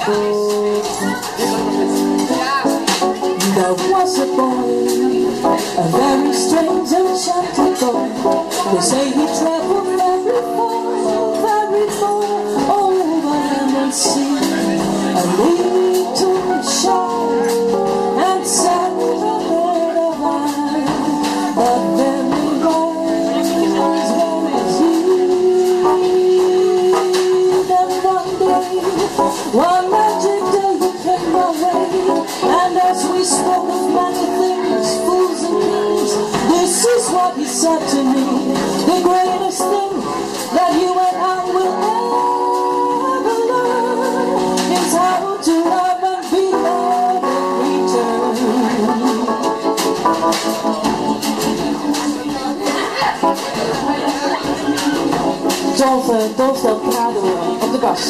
There was a boy, a very strange enchanted boy. They say he traveled very far over land and sea, and lead to the shore and sat ahead of mine. But then he was he. Then one magic day he came my way, and as we spoke of many things, fools and kings, this is what he said to me: the greatest thing that you and I will ever learn is how to love and be loved in return. Dolf Del Prado op de bas.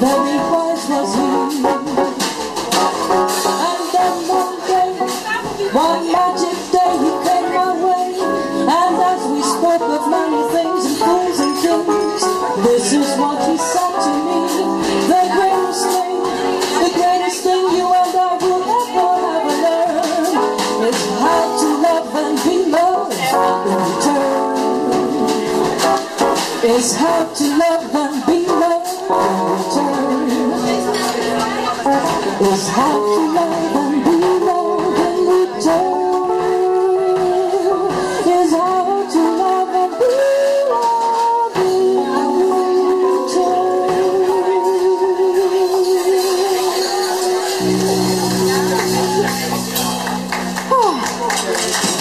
Very wise was he. And then one magic day he came my way, and as we spoke of many things and fools and kings, this is what he said to me: the greatest thing you and I will ever learn is how to love and be loved in return. Is how to love and be loved in return. Is how to love and be loved in return. Is how to love and be loved in return. Oh.